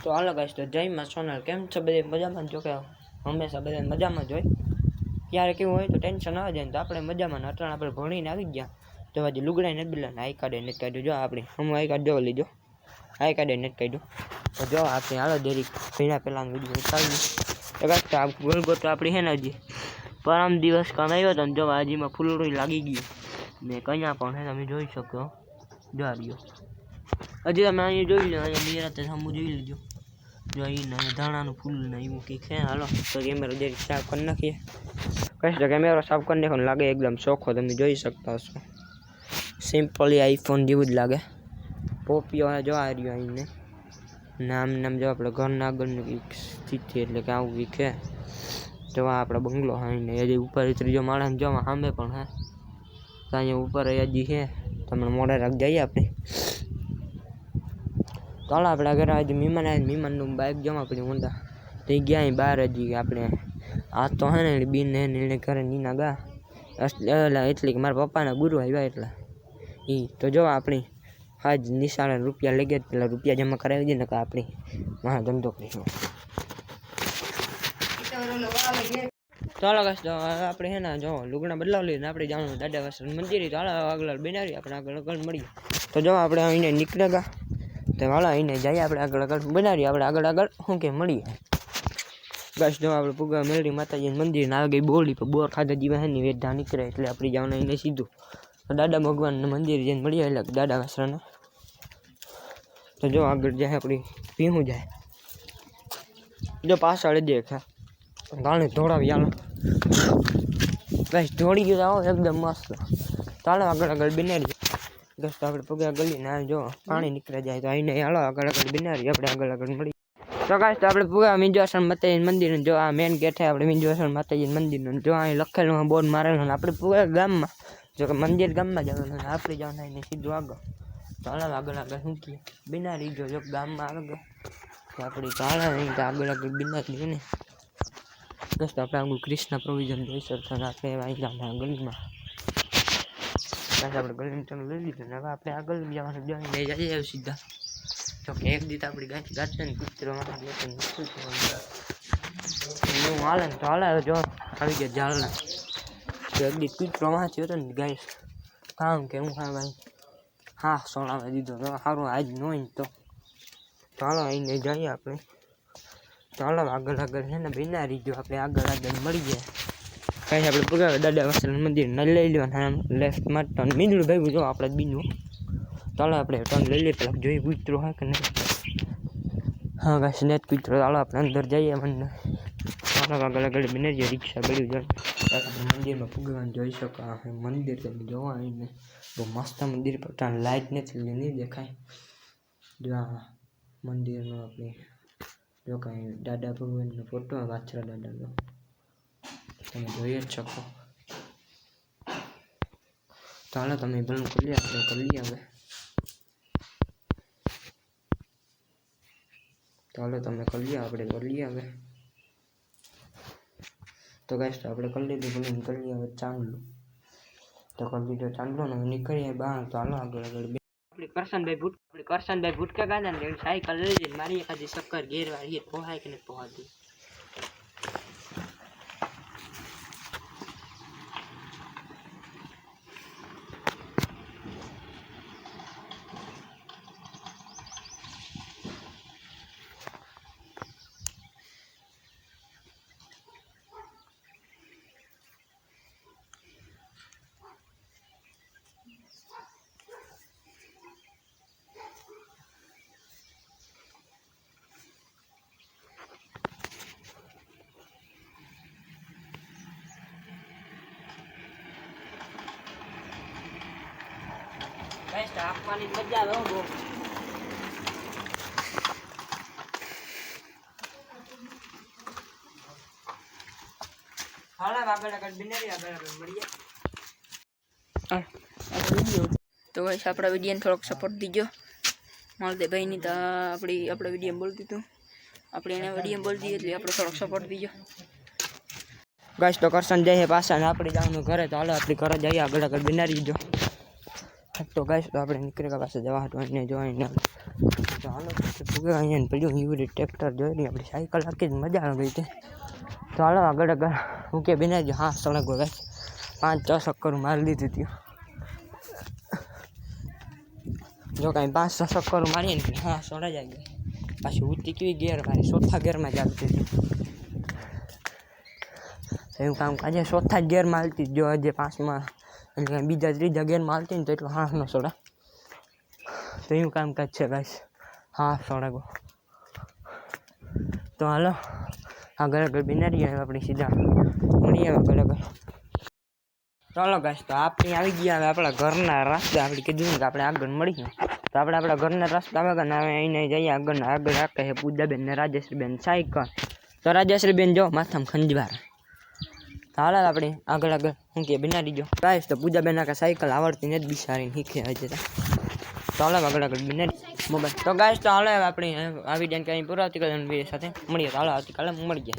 તો હાલો ગાઈસ, તો જય માં સોનલ. કેમ છો બધે મજામાં? જો કે હંમેશા બધા મજામાં જ હોય. ક્યારે કેવું હોય તો ટેન્શન આવે જાય ને તો આપણે મજામાં. અટાણે આપણે ભણીને આવી ગયા તો હજી લુગડાઈ નથી બદલાને આઈ કાર્ડ નથી કાઢ્યું. જો આપણે હું આઈ કાર્ડ જોવા લીધો, આઈ કાર્ડ નથી કાઢ્યું. તો જો આપણે હાલો દેરી ભીણા પહેલાં વિડીયો ઉતારી તો ગાઈસ, તો આ ગોલગોટો આપણી છે ને હજી પરમ દિવસ કામ આવ્યો હતો ને જો હજીમાં ફૂલડી લાગી ગયું ને કયા પણ છે તમે જોઈ શકો. જો રહ્યો હજી તમે અહીંયા જોઈ લો, અહીંયા નિરાતે સામું જોઈ લેજો. જો અહીંયા ધાણાનું ફૂલ ને એવું કંઈક છે. હાલો તો કેમેરો જે સાફ કરી નાખીએ. કહીશ તો કેમેરો સાફ કરી નાખો લાગે એકદમ ચોખ્ખો, તમે જોઈ શકતા હશો. સિમ્પલી આઈફોન જેવું જ લાગે. પોપિયો જો આ રહ્યો અહીંને નામ જો આપણે ઘરના આગળની કંઈક સ્થિતિ એટલે કે આવું કંઈક છે. જો આપણો બંગલો અહીંને હજી ઉપર ત્રીજો માળાને જોવા સામે પણ હે તો અહીંયા ઉપર હજી છે. તમને મોડે રાખ જઈએ આપણે. તો હાલો આપણે ઘરે હજી મહેમાન આવે, મહેમાનનું બાઇક જમા પડી ઊંડા તો ગયા અહીં બહાર હજી આપણે આ તો હે ને બીન એને ઘરે નીના ગા એટલે કે મારા પપ્પાના ગુરુ આવ્યા એટલે એ તો જો આપણી આજ નિશાળે રૂપિયા લઈ ગયા પેલા રૂપિયા જમા કરાવી દઈએ ને કે આપણી મારા ધંધો કરીશું. તો હાલો ગાઈસ, તો આપણે હે ને જો લુગડા બદલાવ લઈએ ને આપણે જવાનું દાદા વાસણ મંદિરે. તો હાલો આગળ બનાવી આપણે આગળ મળીએ. તો જો આપણે અહીંને નીકળે ગયા તો હાલો અહીંને જઈએ આપણે આગળ બનાવીએ. આપણે આગળ શું કે મળીએ ગાઈસ. જો આપણે પુગા મેલડી માતાજી મંદિર ને આવી ગઈ બોલી પર બોર ખાધા જીવા ની વેઢા નીકળે એટલે આપણે જવાનું અહીંને સીધું દાદા ભગવાનના મંદિર જઈને મળીએ એટલે દાદા વાસણ. તો જો આગળ જાય આપણી પીવું જાય જો પાછળ દેખા ગાણે ધોળાવી હાલો ગાઈસ, ધોળી ગયો આવો એકદમ મસ્ત. ચાલો આગળ બિનારી બસ. તો આપણે પગે ગલી ને જો પાણી નીકળે જાય તો આઈને હાલો આગળ બિનારી આપણે આગળ મળી. તો ગાઈસ, તો આપણે પૂગા મીંજવાસણ માતાજી મંદિર જો આ મેન ગેટ છે આપણે મીંજવાસણ માતાજી મંદિરનું. જો અહીં લખેલું બોર્ડ મારેલું ને આપણે પૂગા ગામમાં જો કે મંદિર ગામમાં જવાનું ને આપણે જવાનું એને સીધું આગળ. તો હાલો આગળ શું કહીએ બિનારી જો ગામમાં આગળ તો આપણી ચાલે નહીં તો આગળ બિનારી ને બસ. તો આપણે આગળ કૃષ્ણ પ્રોવિઝન જોઈ શકતા ને આપણે અહીંયા ગલીમાં આપણે ગલીમાં ચાલુ લઈ લીધું ને હવે આપણે આગળ જવાનું જોઈને જઈએ સીધા. તો કે એક દીત આપણી ગાંઠ ને કૂતરોમાં હાલે ને તો હાલે જો આવી ગયા ઝાલના તો એક દીત કૂતરોમાં થયો હતો ને ગાઈસ કામ કે હું હા ભાઈ હા સોળાવી દીધો તો સારું આજ ન હોય તો હાલો આવીને જઈએ આપણે. તો હાલો આગળ છે ને બિનારી જો આપણે આગળ મળી જાય કાંઈ આપણે પગાવે દાદા વાસણ મંદિર ન લઈ લેવાના આમ લેફ્ટમાં ટન મીંદડું ભાઈ જો આપણે બીનું. ચાલો આપણે ટન લઈ લઈએ પેલા જોઈએ કૂતરો હા કે નહીં. હા ગાઈસ નેટ કૂતરો. ચાલો આપણે અંદર જઈએ મને ચાલો આગળ બિનારી રિક્ષા ગળ્યું જાય આપણે મંદિરમાં પૂગવાનું જોઈ શકો. મંદિર તમે જોવા આવીને બહુ મસ્ત મંદિર પર ત્યાં લાઇટ નથી નહીં દેખાય. જો આ મંદિરનો આપણે જો કાંઈ દાદા ભગવાનનો ફોટો વાછરા દાદાનો તમે જોઈ જ શકો. તો હાલો તમે ભલું કરીએ આપણે કરીએ હવે. તો હાલો તમે કરીએ આપણે કરીએ હવે. તો ગાઈસ, તો આપણે કરી લીધું ભલું કરીએ હવે ચાંદલું. તો કરી લીધો ચાંદલો ને નીકળીએ બહાર. તો હાલો આગળ કરશનભાઈ ભૂટકા ગાંધા ને સાયકલ લઈ જઈને મારી એકાદી શક્કર ઘેરવાળી પોહાય કે નહીં પોહાતી. ગાઈસ, આપવાની મજા આવે બહુ. હાલો આગળ બિનારી આગળ મળીએ. તો ગાઈસ, આપણા વિડીયોને થોડોક સપોર્ટ દીજો. માલદેભાઈની તો આપણે વિડીયો બોલી દીધું, આપણે એને વિડીયો બોલી દીધી એટલે આપણે થોડોક સપોર્ટ દીજો ગાઈસ. તો કરશન જઈએ પાછા ને આપણે જવાનું ઘરે. તો હાલો આપણે ઘરે જઈએ આગળ બિનારી જો. તો ગાઈસ, તો આપણે નીકળી ગયા પાસે જવા હતું એને જોઈને તો હાલો અહીંયા પડ્યું યુરી ટ્રેક્ટર જોઈને આપણી સાયકલ આખી જ મજા આવી ગઈ હતી. તો હાલો આગળ આગળ હું કે બનાવી હા સળગો ગાય 5-6 ચક્કર મારી લીધી હતી. જો કાંઈ 5-6 ચક્કર મારીએ ને હા સળા જાય ગઈ. પાછી ઉતી કેવી ગેર મારી ચોથા ગેરમાં ચાલતી હતી. એવું કામ આજે ચોથા જ ગેરમાં હાલતી જો આજે 5માં એટલે બીજા 3જા ગેરમાં હાલતી ને તો એટલો હાથ ન સડા. તો એવું કામકાજ છે ગાઈસ. હા સળગો. તો હાલો આગળ આગળ બિનારી આપણી સીધા મળી આવે આગળ આગળ. ચાલો ગાઈસ તો આપણે આવી ગયા હવે આપણા ઘરના રસ્તા. આપણે કીધું કે આપણે આગળ મળીએ તો આપણે આપણા ઘરના રસ્તા આવે ને હવે એને જઈએ આગળ રાખે છે પૂજાબેન ને રાજેશ્રીબેન સાયકલ. તો રાજેશ્રીબેન જો માથામાં ખંજવાર. તો હાલ આપણે આગળ આગળ શું કે બિનારી જો ગાઈસ. તો પૂજાબેન આખા સાયકલ આવડતી ને જ બિચારીને શીખે હજે. તો હાલ આગળ આગળ બિનારી મોબાઈલ. તો ગાઈસ તો હાલ આપણે આ વિડીયો કંઈ પુરાવતી સાથે મળીએ. તો હાલ આવતીકાલે મળીએ.